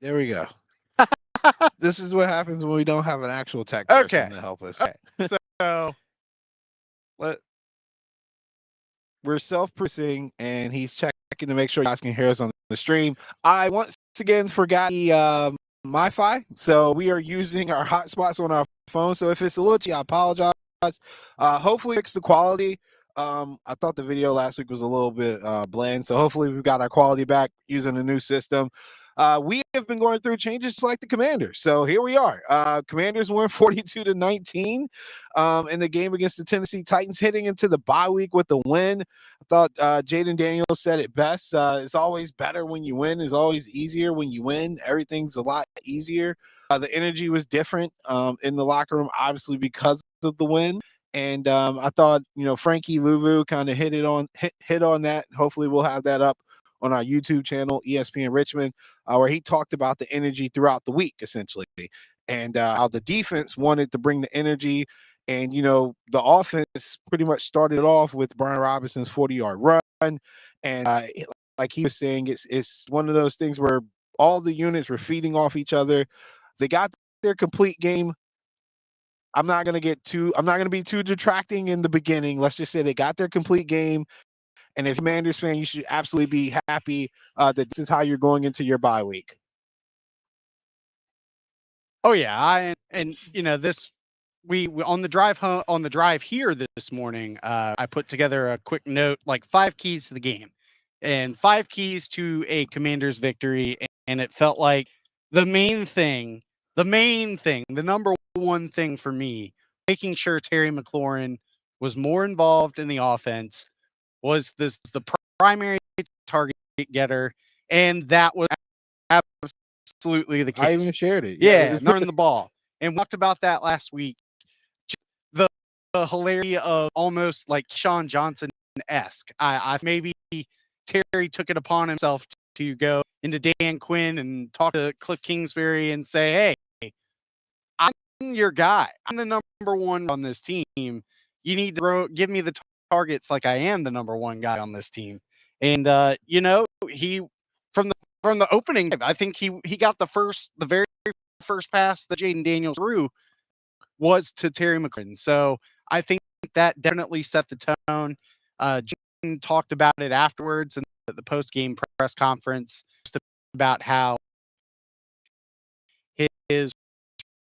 There we go. This is what happens when we don't have an actual tech Okay. person to help us. Okay. So let We're self-producing, and he's checking to make sure you guys can hear us on the stream. I once again forgot the MiFi, so we are using our hotspots on our phone. So if it's a little cheap, I apologize. Hopefully, fix the quality. I thought the video last week was a little bit bland, so hopefully we've got our quality back using the new system. We have been going through changes like the Commanders, so here we are. Commanders won 42-19 in the game against the Tennessee Titans, hitting into the bye week with the win. I thought Jaden Daniels said it best. It's always better when you win. It's always easier when you win. Everything's a lot easier. The energy was different in the locker room, obviously because of the win. And I thought, Frankie Louvu kind of hit on that. Hopefully, we'll have that up on our YouTube channel, ESPN Richmond, where he talked about the energy throughout the week, essentially, and how the defense wanted to bring the energy. And, the offense pretty much started off with Brian Robinson's 40-yard run. And like he was saying, it's one of those things where all the units were feeding off each other. They got their complete game. I'm not going to be too detracting in the beginning. Let's just say they got their complete game. And if you're a Commanders fan, you should absolutely be happy that this is how you're going into your bye week. Oh yeah, and this we on the drive home on the drive here this morning. I put together a quick note, like 5 keys to the game, and 5 keys to a Commanders victory. And it felt like the number one thing for me, making sure Terry McLaurin was more involved in the offense, was the primary target getter, and that was absolutely the I case. even shared it. Yeah, knowing the ball. And we talked about that last week. The, the hilarity of almost like Sean Johnson esque. I maybe Terry took it upon himself to go into Dan Quinn and talk to Cliff Kingsbury and say, "Hey, I'm your guy. I'm the number one on this team. You need to give me the targets like I am the number one guy on this team." And he from the opening, I think he got the very first pass that Jaden Daniels threw was to Terry McLaurin. So I think that definitely set the tone. Jaden talked about it afterwards in the post game press conference, just about how his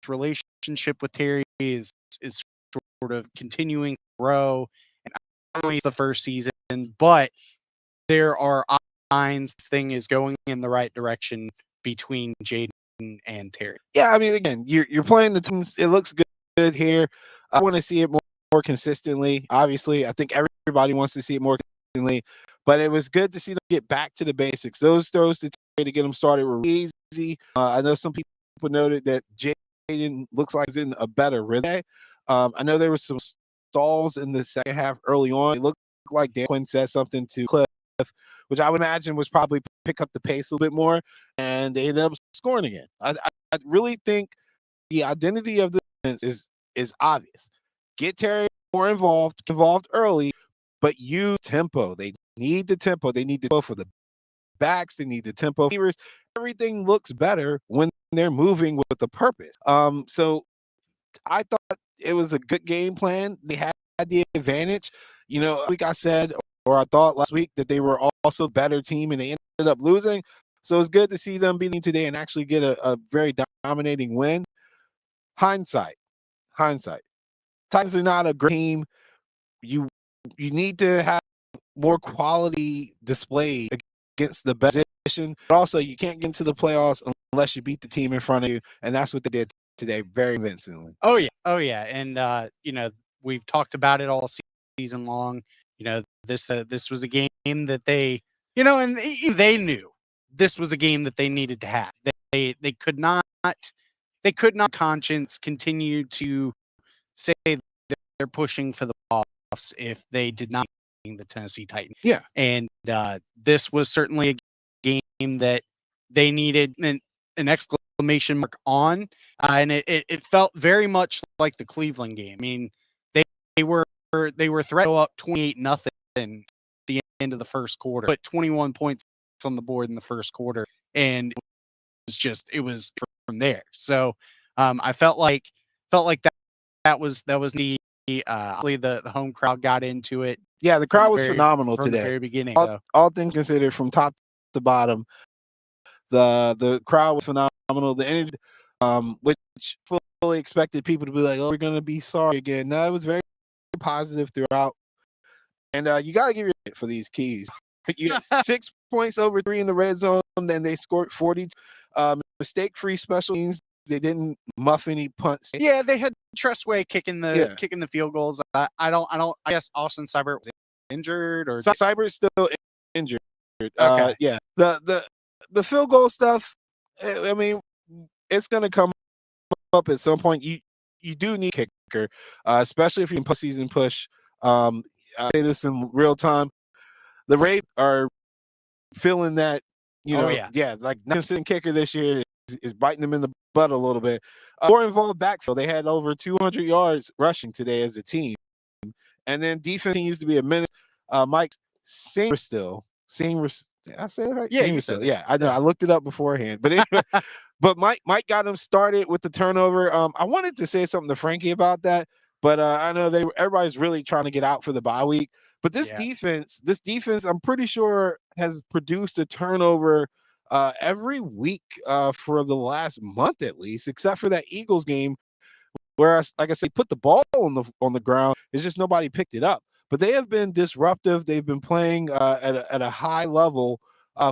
relationship with Terry is sort of continuing to grow, and only the first season, but there are signs this thing is going in the right direction between Jaden and Terry. Yeah, I mean, again, you're playing the teams. It looks good here. I want to see it more consistently. Obviously, I think everybody wants to see it more consistently, but it was good to see them get back to the basics. Those throws to get them started were easy. I know some people noted that Jaden looks like he's in a better rhythm. I know there was some stalls in the second half early on. It looked like Dan Quinn said something to Cliff, which I would imagine was probably pick up the pace a little bit more, and they ended up scoring again. I really think the identity of the defense is obvious. Get Terry more involved early, but use tempo. They need the tempo. They need the tempo for the backs. They need the tempo for receivers. Everything looks better when they're moving with a purpose. So I thought it was a good game plan. They had the advantage. Like I said, or I thought last week that they were also a better team and they ended up losing. So it's good to see them beating today and actually get a very dominating win. Hindsight. Titans are not a great team. You you need to have more quality display against the best position. But also, you can't get into the playoffs unless you beat the team in front of you, and that's what they did today, very convincingly. Oh yeah, and we've talked about it all season long. This was a game that and even they knew this was a game that they needed to have. They could not conscience continue to say they're pushing for the playoffs if they did not beat the Tennessee Titans. Yeah. And this was certainly a game that they needed an exclamation mark on, and it felt very much like the Cleveland game. I mean, they were threatened to go up 28-0 at the end of the first quarter, put 21 points on the board in the first quarter, and it it was from there. So I felt like that was the the home crowd got into it Yeah, the crowd was phenomenal from the today. very beginning. All, So all things considered, from top to bottom, the crowd was phenomenal. The energy, which fully expected people to be like, "Oh, we're gonna be sorry again." No, it was very positive throughout, and you got to give your credit for these keys. You got 6 points over 3 in the red zone, then they scored 40. Mistake-free special teams. They didn't muff any punts. yeah, they had Tressway kicking Yeah, the field goals. I guess Austin Seibert was injured or Cyber's still injured. okay. Yeah, the field goal stuff. I mean, it's gonna come up at some point. You do need a kicker, especially if you're in postseason push. I say this in real time. The Ravens are feeling that, Oh yeah. yeah, like consistent kicker this year is biting them in the butt a little bit. More involved backfield. They had over 200 yards rushing today as a team, and then defense continues to be a minute. Mike Seamer, did I say it right? Yeah, you Seamer said still. it. Yeah, I know. Yeah. I looked it up beforehand, but anyway. But Mike got him started with the turnover. I wanted to say something to Frankie about that, but I know everybody's really trying to get out for the bye week. But Yeah. this defense, I'm pretty sure has produced a turnover every week for the last month at least, except for that Eagles game where, like I say, put the ball on the ground. It's just nobody picked it up. But they have been disruptive. They've been playing at a high level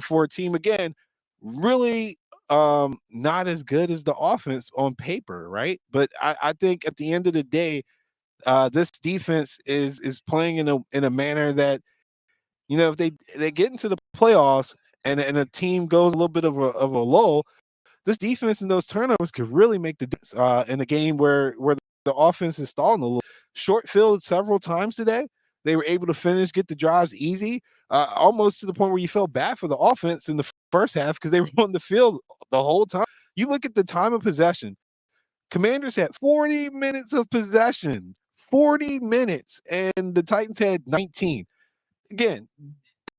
for a team again. Really not as good as the offense on paper, right? But I think at the end of the day, this defense is playing in a manner that, if they get into the playoffs and a team goes a little bit of a lull, this defense and those turnovers could really make the difference in a game where the offense is stalling a little. Short field several times today. They were able to get the drives easy, almost to the point where you felt bad for the offense in the first half because they were on the field the whole time. You look at the time of possession. Commanders had 40 minutes of possession, 40 minutes, and the Titans had 19. Again,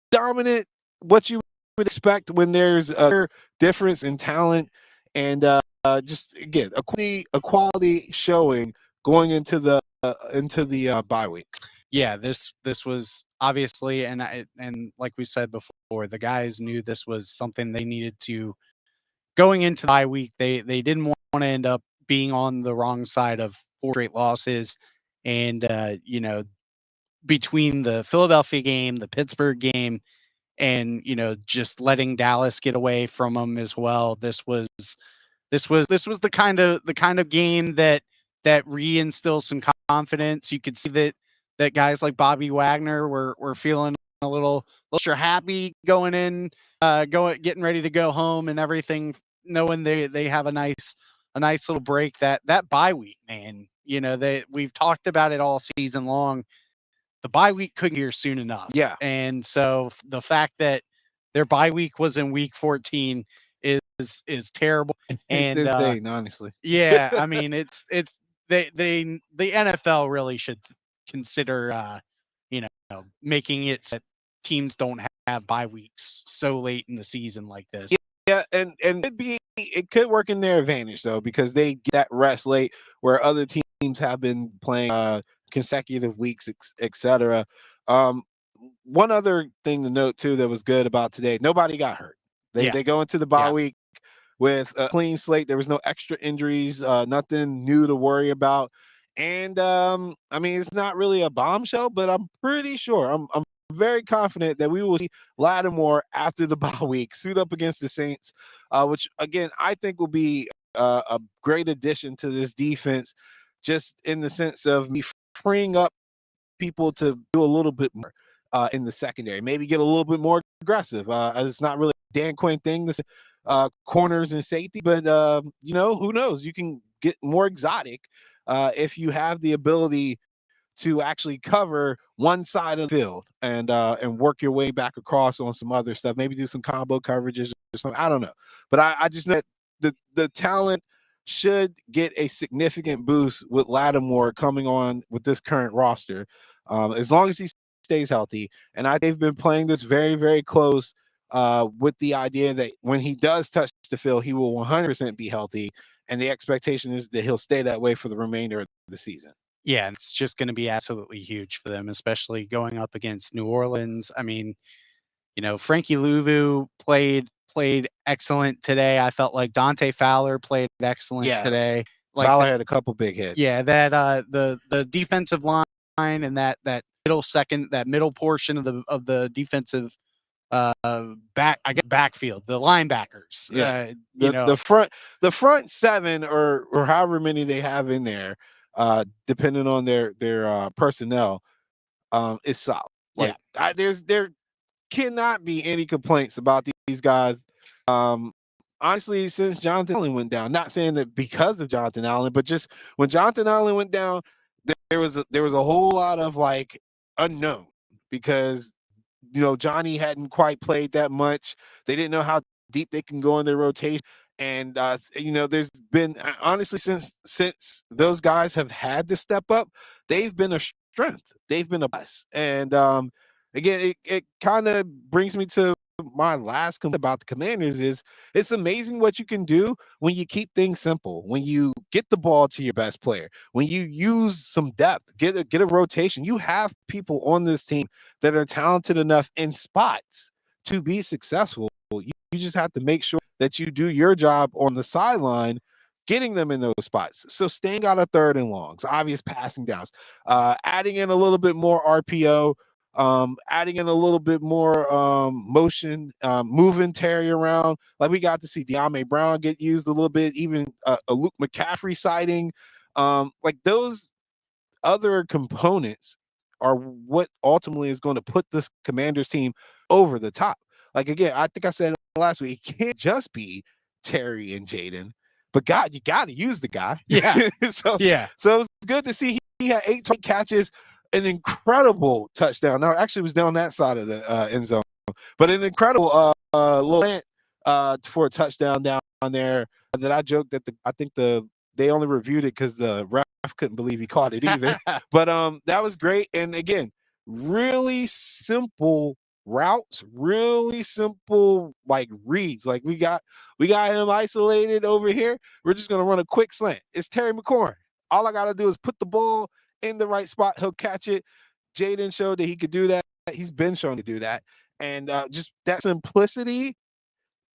dominant, what you would expect when there's a difference in talent, and just again a quality showing going into the bye week. Yeah, this was obviously, and like we said before, the guys knew this was something they needed to going into the bye week. They didn't want to end up being on the wrong side of 4 straight losses, and between the Philadelphia game, the Pittsburgh game, and just letting Dallas get away from them as well. This was the kind of game that reinstills some confidence. You could see that guys like Bobby Wagner were feeling a little extra happy going in, getting ready to go home and everything, knowing they have a nice little break. That bye week, man. We've talked about it all season long. The bye week couldn't get here soon enough. Yeah, And so the fact that their bye week was in week 14 is terrible. it's And insane, honestly. yeah, I mean the NFL really should consider making it so that teams don't have bye weeks so late in the season like this. Yeah, and it could work in their advantage though because they get that rest late where other teams have been playing consecutive weeks, etc. Um, One other thing to note too that was good about today, nobody got hurt. Yeah. They go into the bye Yeah. week with a clean slate. There was no extra injuries, nothing new to worry about. And I mean, it's not really a bombshell, but I'm pretty sure I'm very confident that we will see Lattimore after the bye week suit up against the Saints, which again I think will be a great addition to this defense, just in the sense of me freeing up people to do a little bit more in the secondary, maybe get a little bit more aggressive. It's not really a Dan Quinn thing, this corners and safety, but who knows? You can get more exotic if you have the ability to actually cover one side of the field and work your way back across on some other stuff. Maybe do some combo coverages or something. I don't know, but I just know that the talent should get a significant boost with Lattimore coming on with this current roster, as long as he stays healthy. And they've been playing this very, very close. with the idea that when he does touch the field, he will 100% be healthy, and the expectation is that he'll stay that way for the remainder of the season. Yeah, and it's just gonna be absolutely huge for them, especially going up against New Orleans. I mean, Frankie Louvu played excellent today. I felt like Dante Fowler played excellent Yeah, today. Like Fowler had a couple big hits. yeah, that the defensive line and that middle portion of the defensive backfield, the linebackers. Yeah, the front seven or however many they have in there, depending on their personnel, is solid. Yeah. Like there cannot be any complaints about these guys. Um, Honestly, since Jonathan Allen went down, not saying that because of Jonathan Allen, but just when Jonathan Allen went down, there was a whole lot of like unknown because Johnny hadn't quite played that much. They didn't know how deep they can go in their rotation. And there's been honestly since those guys have had to step up, they've been a strength. They've been a plus. And again, it kind of brings me to my last complaint about the Commanders is it's amazing what you can do when you keep things simple, when you get the ball to your best player, when you use some depth, get a rotation. You have people on this team that are talented enough in spots to be successful. You just have to make sure that you do your job on the sideline, getting them in those spots. So staying out of third and longs, obvious passing downs, adding in a little bit more RPO, adding in a little bit more motion, moving Terry around. Like we got to see De'Ame Brown get used a little bit, even a Luke McCaffrey sighting. Like those other components are what ultimately is going to put this Commanders team over the top. Like again, I think I said last week, it can't just be Terry and Jaden, but God, you got to use the guy. Yeah. so Yeah. so it's good to see he had 8 catches, an incredible touchdown. Now, actually, it was down that side of the end zone, but an incredible little rant for a touchdown down there. That I joked that I think they only reviewed it because the ref couldn't believe he caught it either. But that was great. And again, really simple routes, really simple like reads. Like we got him isolated over here. We're just gonna run a quick slant. It's Terry McLaurin. All I gotta do is put the ball in the right spot. He'll catch it. Jaden showed that he could do that. He's been shown to do that. And just that simplicity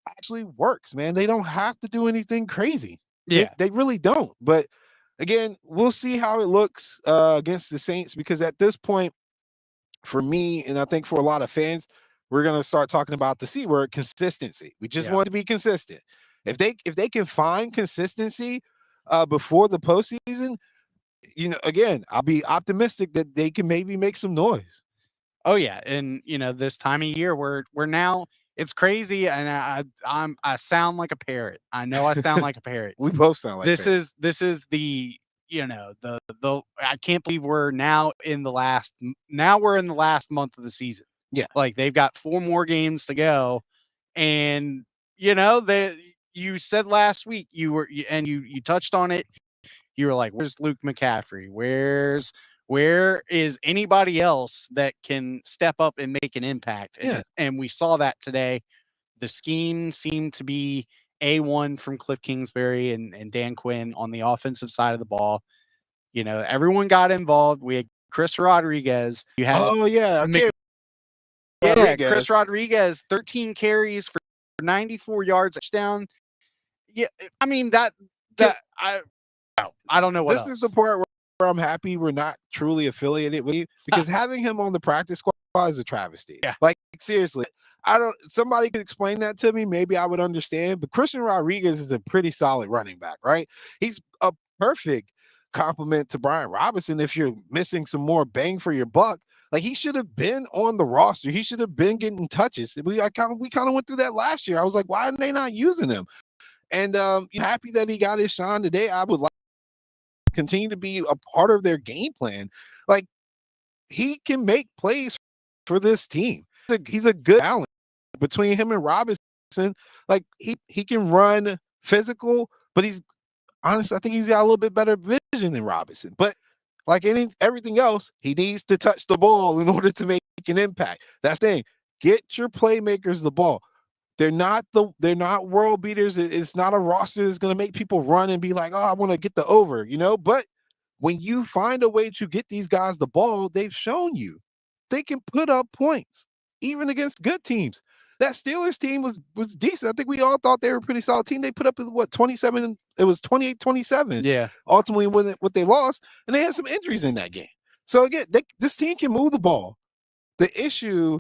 actually works, man. They don't have to do anything crazy. They Yeah. they really don't. But again, we'll see how it looks against the Saints because at this point, for me, and I think for a lot of fans, we're gonna start talking about the C word, consistency. We just Yeah. want to be consistent. If they can find consistency before the postseason, again, I'll be optimistic that they can maybe make some noise. Oh yeah, and this time of year we're now it's crazy, and I sound like a parrot. I know I sound like a parrot. We both sound like This parrots. is this is the I can't believe we're now in the last month of the season. Yeah. Like they've got 4 more games to go, and they you said last week you touched on it. You were like, "Where's Luke McCaffrey? Where is anybody else that can step up and make an impact?" Yeah. And we saw that today. The scheme seemed to be A1 from Cliff Kingsbury and Dan Quinn on the offensive side of the ball. Everyone got involved. We had Chris Rodriguez. You had Oh yeah, I Mc- can't yeah, Chris Rodriguez. Rodriguez, 13 carries for 94 yards touchdown. Yeah, I mean I don't know what This is the else. part where I'm happy we're not truly affiliated with you because having him on the practice squad is a travesty. Yeah. Like seriously, I don't. Somebody could explain that to me. Maybe I would understand. But Christian Rodriguez is a pretty solid running back, right? He's a perfect complement to Brian Robinson. If you're missing some more bang for your buck, like he should have been on the roster. He should have been getting touches. We kind of went through that last year. I was like, why are they not using him? And happy that he got his shine today. I would like continue to be a part of their game plan. Like he can make plays for this team. He's a good balance between him and Robinson. Like he can run physical, but he's honestly, I think he's got a little bit better vision than Robinson. But like everything else, he needs to touch the ball in order to make an impact. That's the thing. Get your playmakers the ball. They're not world beaters. It's not a roster that's going to make people run and be like, oh, I want to get the over, But when you find a way to get these guys the ball, they've shown you they can put up points, even against good teams. That Steelers team was decent. I think we all thought they were a pretty solid team. They put up what 27. It was 28-27. Yeah. Ultimately, what they lost, and they had some injuries in that game. So again, this team can move the ball. The issue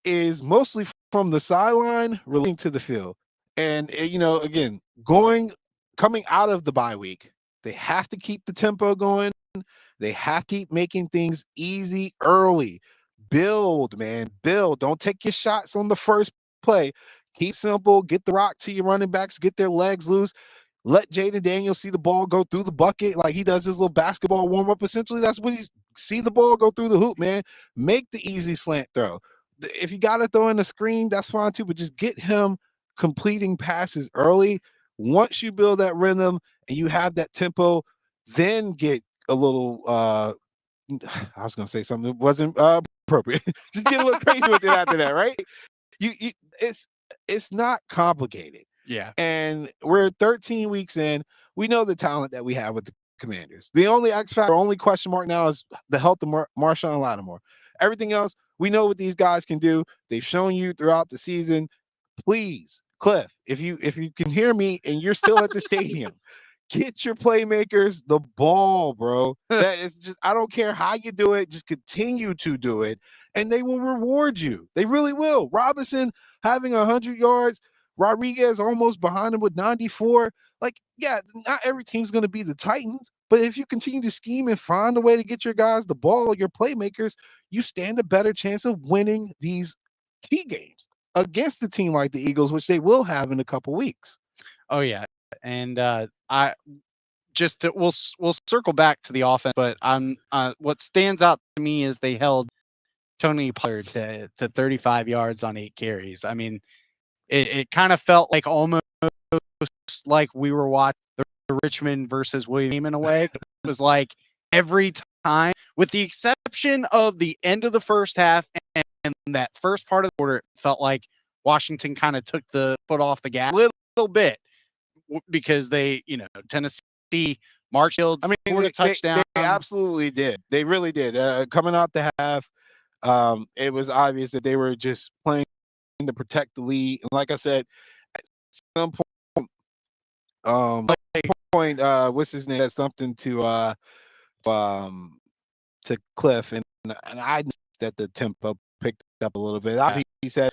is mostly from the sideline relating to the field. And again, coming out of the bye week, they have to keep the tempo going. They have to keep making things easy early. Build, man, build. Don't take your shots on the first play. Keep simple. Get the rock to your running backs. Get their legs loose. Let Jaden Daniels see the ball go through the bucket like he does his little basketball warm up. Essentially, that's what he's see the ball go through the hoop, man. Make the easy slant throw. If you got to throw in the screen, that's fine too, but just get him completing passes early. Once you build that rhythm and you have that tempo, then get a little I was gonna say something that wasn't appropriate. Just get a little crazy with it after that, right? You it's not complicated. Yeah. And we're 13 weeks in. We know the talent that we have with the Commanders. The only X factor, only question mark now is the health of Marshawn Lattimore. Everything else, we know what these guys can do. They've shown you throughout the season. Please, Cliff, if you can hear me and you're still at the stadium, get your playmakers the ball, bro. That is just, I don't care how you do it, just continue to do it, and they will reward you. They really will. Robinson having 100 yards, Rodriguez almost behind him with 94. Like, yeah, not every team's going to be the Titans, but if you continue to scheme and find a way to get your guys the ball, your playmakers, you stand a better chance of winning these key games against a team like the Eagles, which they will have in a couple weeks. Oh yeah. And I we'll circle back to the offense, but what stands out to me is they held Tony Pollard to 35 yards on 8 carries. I mean, it kind of felt like almost like we were watching the Richmond versus William in a way. It was like every time, with the exception of the end of the first half and that first part of the quarter, it felt like Washington kind of took the foot off the gas a little bit because Tennessee Marshfield scored a touchdown. They absolutely did. They really did. Coming out the half, it was obvious that they were just playing to protect the lead. And like I said, at some point, what's his name? Said something to Cliff, and I noticed that the tempo picked up a little bit. He said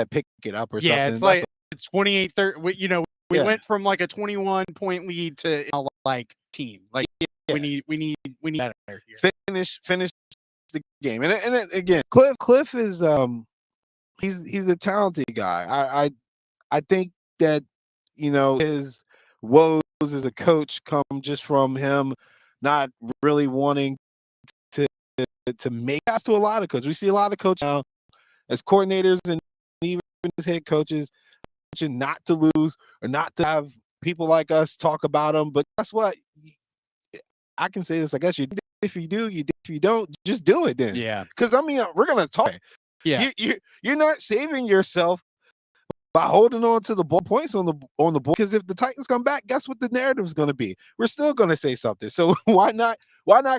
pick it up or something. Yeah, it's like it's 28-30. We went from like a 21-point lead to like team. Like we need better here. Finish the game. And again, Cliff is he's a talented guy. I think that his woes as a coach come just from him not really wanting to make us to a lot of coaches. We see a lot of coaches now as coordinators and even as head coaches not to lose or not to have people like us talk about them. But guess what? I can say this. I guess if you do, you do. If you don't, just do it then. Yeah. Because I mean, we're gonna talk. Yeah. You're not saving yourself by holding on to the ball points on the board. Because if the Titans come back, guess what the narrative is going to be? We're still going to say something. So why not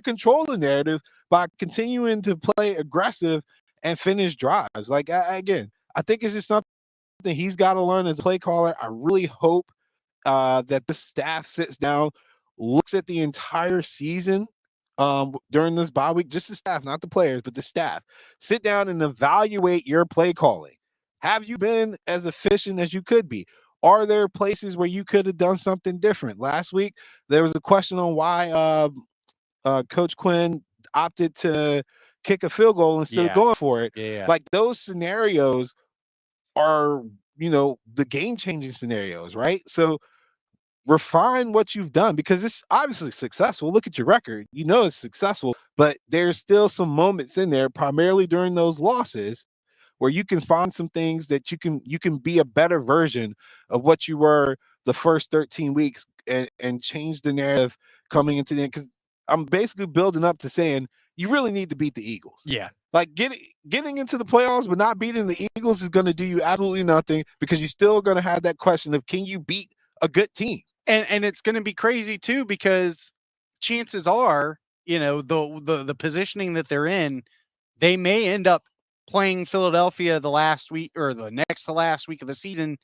control the narrative by continuing to play aggressive and finish drives? Like again, I think it's just something he's got to learn as a play caller. I really hope that the staff sits down, looks at the entire season during this bye week, just the staff, not the players, but the staff. Sit down and evaluate your play calling. Have you been as efficient as you could be? Are there places where you could have done something different? Last week, there was a question on why Coach Quinn opted to kick a field goal instead of going for it. Yeah. Like those scenarios are, the game-changing scenarios, right? So refine what you've done because it's obviously successful. Look at your record. It's successful, but there's still some moments in there, primarily during those losses, where you can find some things that you can be a better version of what you were the first 13 weeks and change the narrative coming into the end. Because I'm basically building up to saying you really need to beat the Eagles. Yeah. Like getting into the playoffs but not beating the Eagles is going to do you absolutely nothing because you're still going to have that question of can you beat a good team? And it's going to be crazy too because chances are, the positioning that they're in, they may end up playing Philadelphia the last week or the next to last week of the season,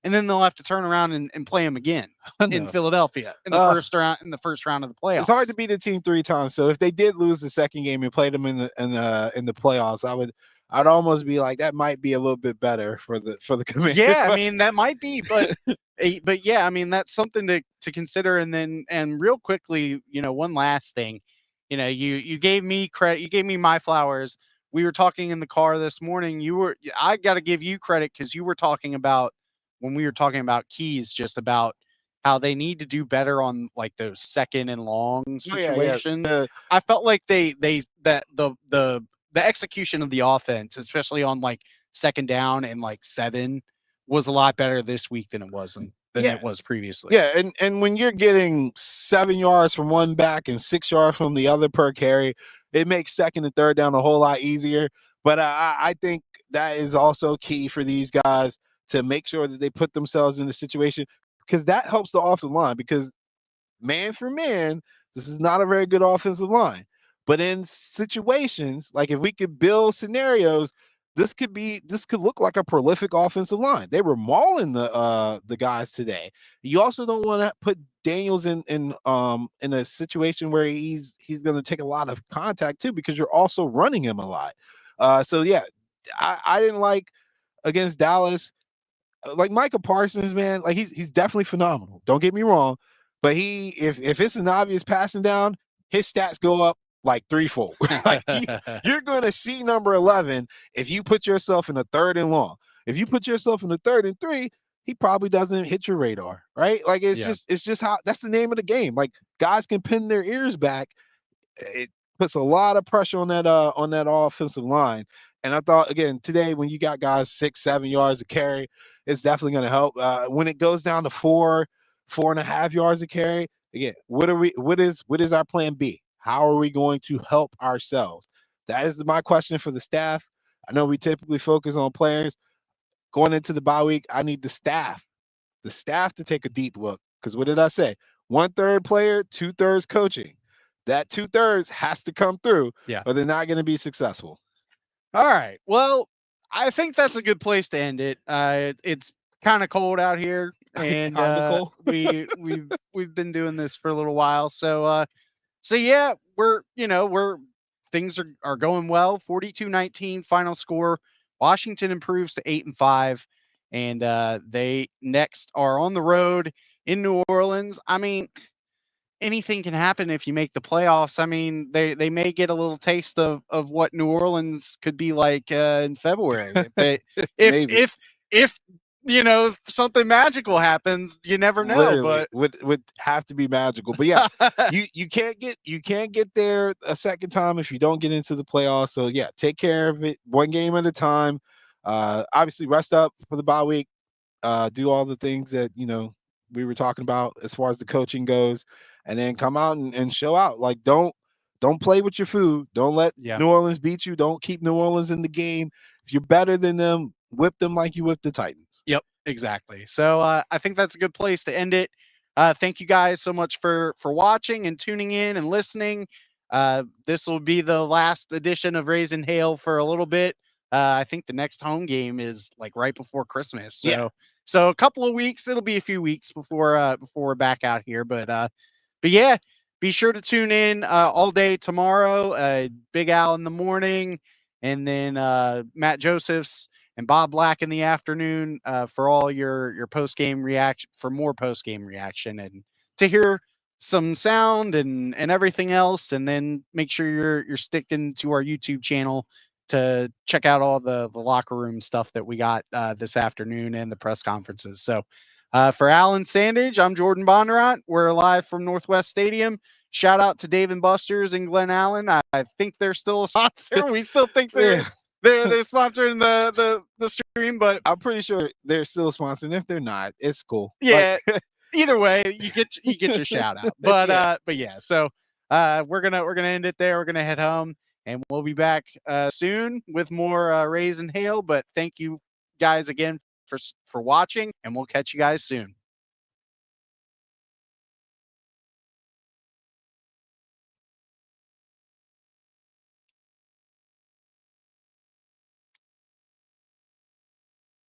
and then they'll have to turn around and play them again in No. Philadelphia in the first round of the playoffs. It's hard to beat a team 3 times. So if they did lose the second game and played them in the playoffs, I'd almost be like that might be a little bit better for the Commanders. Yeah, I mean that might be, but yeah, I mean that's something to consider. And real quickly, one last thing, you gave me credit, you gave me my flowers. We were talking in the car this morning. I got to give you credit because you were talking about when we were talking about keys, just about how they need to do better on like those second and long Oh yeah. situations. I felt like they that the execution of the offense, especially on like second down and like 7 was a lot better this week than it was previously. Yeah, and when you're getting 7 yards from one back and 6 yards from the other per carry, it makes second and third down a whole lot easier. But I think that is also key for these guys to make sure that they put themselves in the situation because that helps the offensive line because man for man, this is not a very good offensive line. But in situations like if we could build scenarios, this could look like a prolific offensive line. They were mauling the guys today. You also don't want to put Daniels in a situation where he's going to take a lot of contact too because you're also running him a lot. So yeah, I didn't like against Dallas like Micah Parsons, man, like he's definitely phenomenal. Don't get me wrong, but if it's an obvious passing down, his stats go up like threefold. Like you're going to see number 11 if you put yourself in a third and long. If you put yourself in a third and 3, he probably doesn't hit your radar, right? Like Yeah. it's just how that's the name of the game. Like guys can pin their ears back. It puts a lot of pressure on that offensive line. And I thought again today when you got guys 6-7 yards to carry, it's definitely going to help. When it goes down to 4.5 yards to carry, again, what is our plan B? How are we going to help ourselves? That is my question for the staff. I know we typically focus on players going into the bye week. I need the staff to take a deep look because what did I say? 1/3 player, 2/3 coaching. That 2/3 has to come through, Yeah. or they're not going to be successful. All right. Well, I think that's a good place to end it. It's kind of cold out here, and Kind of cool. we've been doing this for a little while. So yeah, we're things are going well. 42-19 final score. Washington improves to 8-5, and they next are on the road in New Orleans. I mean, anything can happen if you make the playoffs. I mean, they may get a little taste of what New Orleans could be like in February. If they Maybe. if something magical happens, you never know. Literally would have to be magical. But yeah, But you can't get there a second time if you don't get into the playoffs. So yeah, take care of it one game at a time. Obviously rest up for the bye week. Do all the things that we were talking about as far as the coaching goes, and then come out and show out. Like don't play with your food. Don't let yeah. New Orleans beat you. Don't keep New Orleans in the game. If you're better than them, whip them like you whipped the Titans. Yep, exactly. So I think that's a good place to end it. Thank you guys so much for watching and tuning in and listening. This will be the last edition of Raisin Hail for a little bit. I think the next home game is like right before Christmas. So Yeah. so a couple of weeks. It'll be a few weeks before we're back out here. But yeah, be sure to tune in all day tomorrow. Big Al in the morning, and then Matt Josephs and Bob Black in the afternoon for all your post game reaction, for more post game reaction, and to hear some sound and everything else. And then make sure you're sticking to our YouTube channel to check out all the locker room stuff that we got this afternoon and the press conferences. So for Alan Sandage, I'm Jordan Bondurant. We're live from Northwest Stadium. Shout out to Dave and Buster's and Glen Allen. I think they're still a sponsor. We still think Yeah. they're sponsoring the stream, but I'm pretty sure they're still sponsoring. If they're not, it's cool. yeah, either way, you get your shout out. But Yeah. but yeah, so we're gonna end it there. We're gonna head home. And we'll be back soon with more Raisin Hail. But thank you guys again for watching, and we'll catch you guys soon.